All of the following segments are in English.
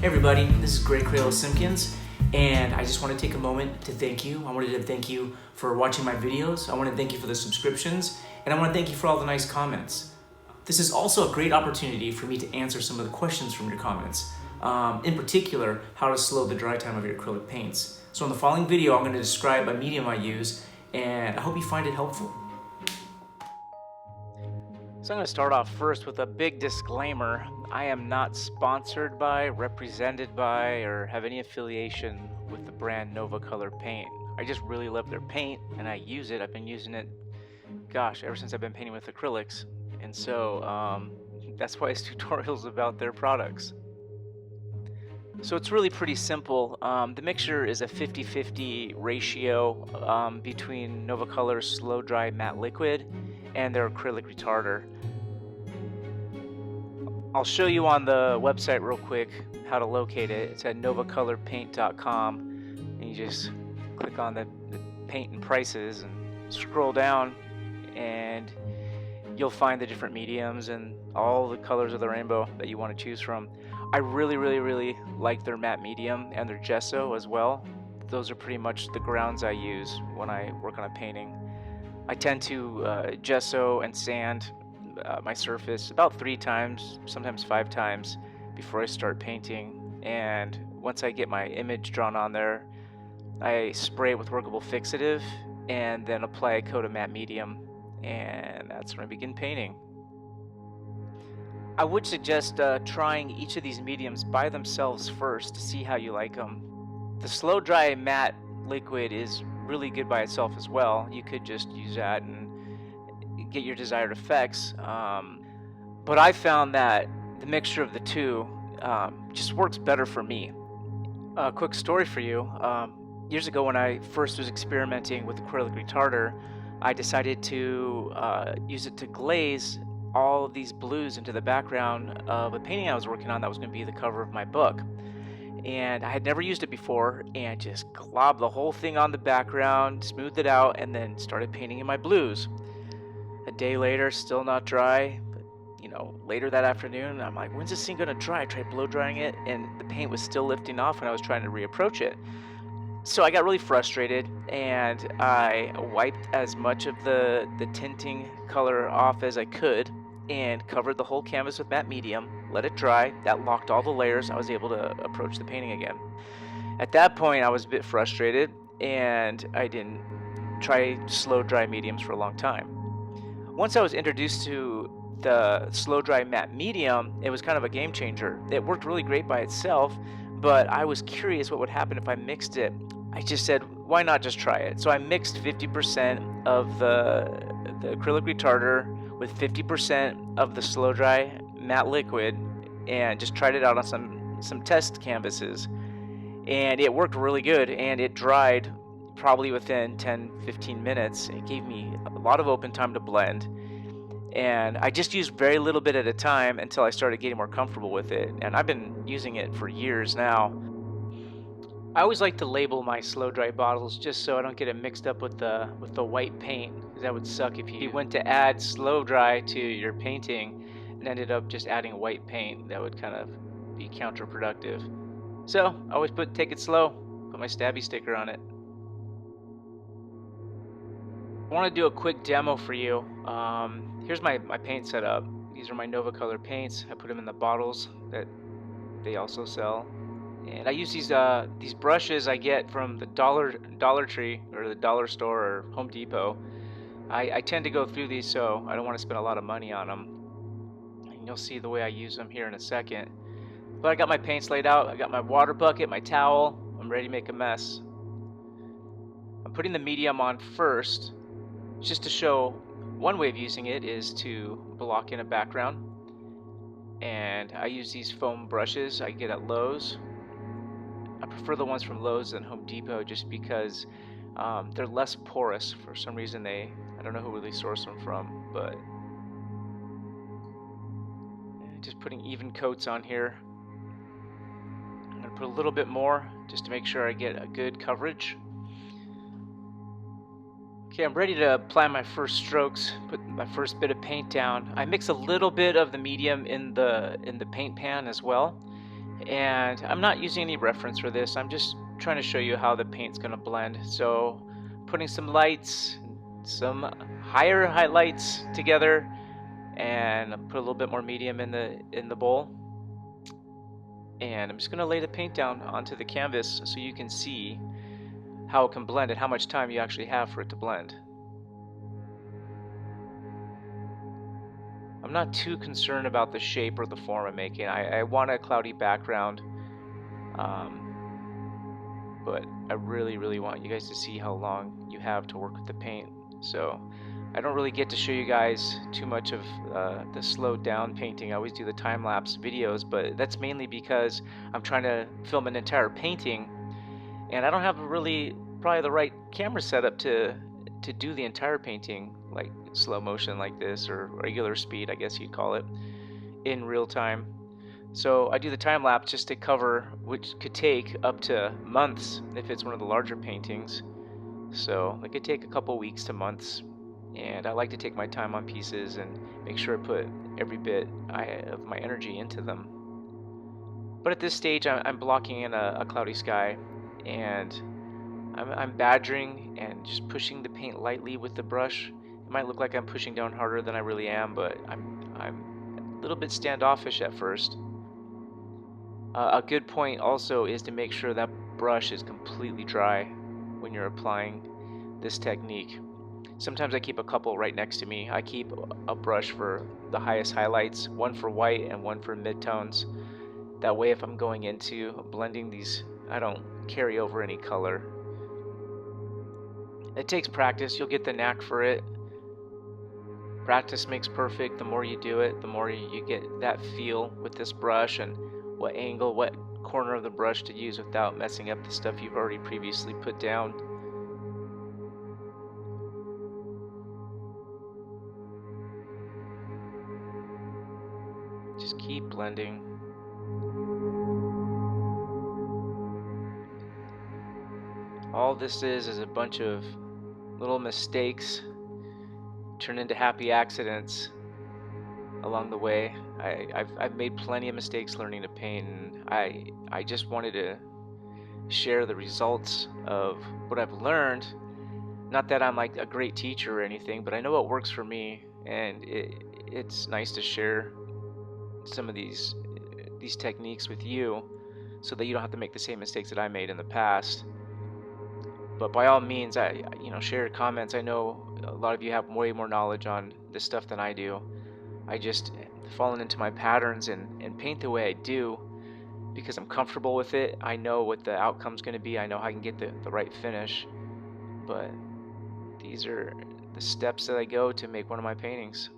everybody, this is Great CRAOLA Simkins, and I just want to take a moment to thank you. I wanted to thank you for watching my videos. I want to thank you for the subscriptions, and I want to thank you for all the nice comments. This is also a great opportunity for me to answer some of the questions from your comments. In particular, how to slow the dry time of your acrylic paints. So in the following video, I'm going to describe a medium I use, and I hope you find it helpful. So I'm going to start off first with a big disclaimer. I am not sponsored by, represented by, or have any affiliation with the brand Nova Color Paint. I just really love their paint and I use it. I've been using it, gosh, ever since I've been painting with acrylics. And so that's why it's tutorials about their products. So it's really pretty simple. The mixture is a 50-50 ratio between Nova Color's slow dry matte liquid and their acrylic retarder. I'll show you on the website real quick how to locate it. It's at novacolorpaint.com, and you just click on the paint and prices and scroll down, and you'll find the different mediums and all the colors of the rainbow that you want to choose from. I really like their matte medium and their gesso as well. Those are pretty much the grounds I use when I work on a painting. I tend to gesso and sand my surface about 3 times, sometimes 5 times before I start painting. And once I get my image drawn on there, I spray it with workable fixative and then apply a coat of matte medium, and that's when I begin painting. I would suggest trying each of these mediums by themselves first to see how you like them. The slow dry matte liquid is really good by itself as well. You could just use that and get your desired effects, but I found that the mixture of the two just works better for me. A quick story for you. Years ago when I first was experimenting with acrylic retarder, I decided to use it to glaze all of these blues into the background of a painting I was working on that was going to be the cover of my book. And I had never used it before, and just globbed the whole thing on the background, smoothed it out, and then started painting in my blues. A day later, still not dry, but later that afternoon, I'm like, when's this thing gonna dry? I tried blow drying it, and the paint was still lifting off when I was trying to reapproach it. So I got really frustrated, and I wiped as much of the tinting color off as I could and covered the whole canvas with matte medium, let it dry. That locked all the layers. I was able to approach the painting again. At that point, I was a bit frustrated, and I didn't try slow dry mediums for a long time. Once I was introduced to the slow dry matte medium, it was kind of a game changer. It worked really great by itself, but I was curious what would happen if I mixed it. I just said, why not just try it? So I mixed 50% of the acrylic retarder with 50% of the slow dry matte liquid and just tried it out on some test canvases. And it worked really good, and it dried probably within 10-15 minutes. It gave me a lot of open time to blend, and I just used very little bit at a time until I started getting more comfortable with it, and I've been using it for years now. I always like to label my slow dry bottles just so I don't get it mixed up with the white paint, because that would suck if you went to add slow dry to your painting and ended up just adding white paint. That would kind of be counterproductive. So I always take it slow, put my stabby sticker on it. I want to do a quick demo for you. Here's my paint setup. These are my Nova Color paints. I put them in the bottles that they also sell, and I use these brushes I get from the Dollar Tree or the dollar store or Home Depot. I tend to go through these, so I don't want to spend a lot of money on them, and you'll see the way I use them here in a second. But I got my paints laid out. I got my water bucket, my towel. I'm ready to make a mess. I'm putting the medium on first, just to show one way of using it is to block in a background. And I use these foam brushes I get at Lowe's. I prefer the ones from Lowe's than Home Depot just because they're less porous. For some reason I don't know who really sourced them from, but just putting even coats on here. I'm going to put a little bit more just to make sure I get a good coverage. Okay, I'm ready to apply my first strokes, put my first bit of paint down. I mix a little bit of the medium in the paint pan as well, And I'm not using any reference for this. I'm just trying to show you how the paint's going to blend. So putting some lights, some higher highlights together, and put a little bit more medium in the bowl. And I'm just going to lay the paint down onto the canvas so you can see how it can blend and how much time you actually have for it to blend. I'm not too concerned about the shape or the form I'm making. I want a cloudy background, but I really want you guys to see how long you have to work with the paint. So I don't really get to show you guys too much of the slowed down painting. I always do the time-lapse videos, but that's mainly because I'm trying to film an entire painting, and I don't have probably the right camera setup to do the entire painting like slow motion like this, or regular speed I guess you'd call it, in real time. So I do the time lapse just to cover, which could take up to months if it's one of the larger paintings. So it could take a couple weeks to months, and I like to take my time on pieces and make sure I put every bit of my energy into them. But at this stage I'm blocking in a cloudy sky, and I'm badgering and just pushing the paint lightly with the brush. It might look like I'm pushing down harder than I really am, but I'm a little bit standoffish at first. A good point also is to make sure that brush is completely dry when you're applying this technique. Sometimes I keep a couple right next to me. I keep a brush for the highest highlights, one for white and one for midtones. That way if I'm going into blending these, I don't carry over any color. It takes practice. You'll get the knack for it. Practice makes perfect. The more you do it, the more you get that feel with this brush, and what angle, what corner of the brush to use without messing up the stuff you've already previously put down. Just keep blending. All this is a bunch of little mistakes turn into happy accidents along the way. I've made plenty of mistakes learning to paint, and I just wanted to share the results of what I've learned. Not that I'm like a great teacher or anything, but I know what works for me, and it's nice to share some of these techniques with you so that you don't have to make the same mistakes that I made in the past. But by all means, share your comments. I know a lot of you have way more knowledge on this stuff than I do. I just fallen into my patterns and paint the way I do because I'm comfortable with it. I know what the outcome's going to be. I know how I can get the right finish. But these are the steps that I go to make one of my paintings.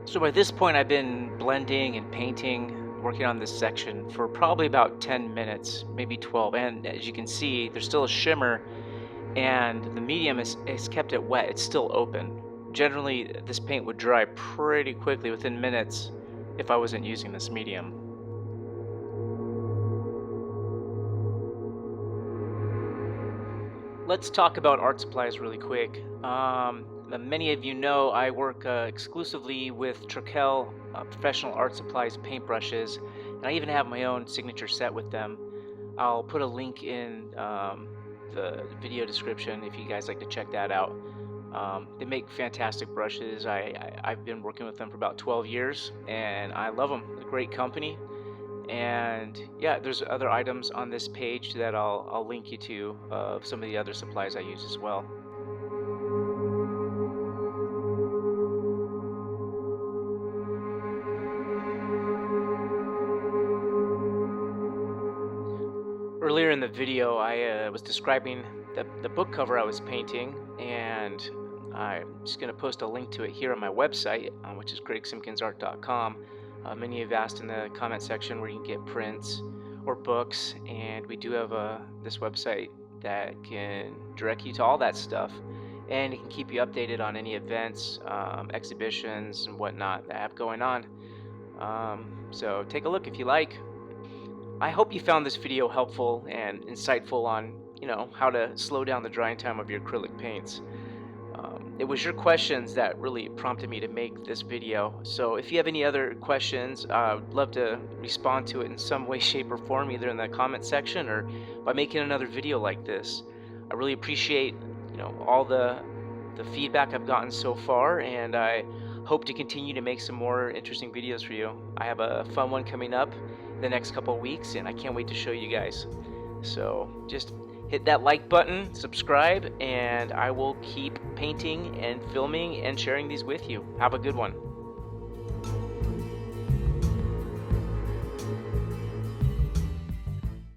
So by this point I've been blending and painting, working on this section for probably about 10 minutes, maybe 12, and as you can see there's still a shimmer, and the medium is kept it wet. It's still open. Generally this paint would dry pretty quickly within minutes if I wasn't using this medium. Let's talk about art supplies really quick. Many of you know I work exclusively with CRAOLA professional art supplies paintbrushes, and I even have my own signature set with them. I'll put a link in the video description if you guys like to check that out. They make fantastic brushes. I've been working with them for about 12 years, and I love them. They're a great company. And yeah, there's other items on this page that I'll link you to of some of the other supplies I use as well. Earlier in the video, I was describing the book cover I was painting, and I'm just going to post a link to it here on my website, which is GregSimkinsArt.com. Many have asked in the comment section where you can get prints or books, and we do have this website that can direct you to all that stuff. and it can keep you updated on any events, exhibitions, and whatnot that I have going on. So take a look if you like. I hope you found this video helpful and insightful on, how to slow down the drying time of your acrylic paints. It was your questions that really prompted me to make this video. So if you have any other questions, I'd love to respond to it in some way, shape, or form, either in the comment section or by making another video like this. I really appreciate, all the feedback I've gotten so far, and I hope to continue to make some more interesting videos for you. I have a fun one coming up in the next couple of weeks, and I can't wait to show you guys. So just hit that like button, subscribe, and I will keep painting and filming and sharing these with you. Have a good one.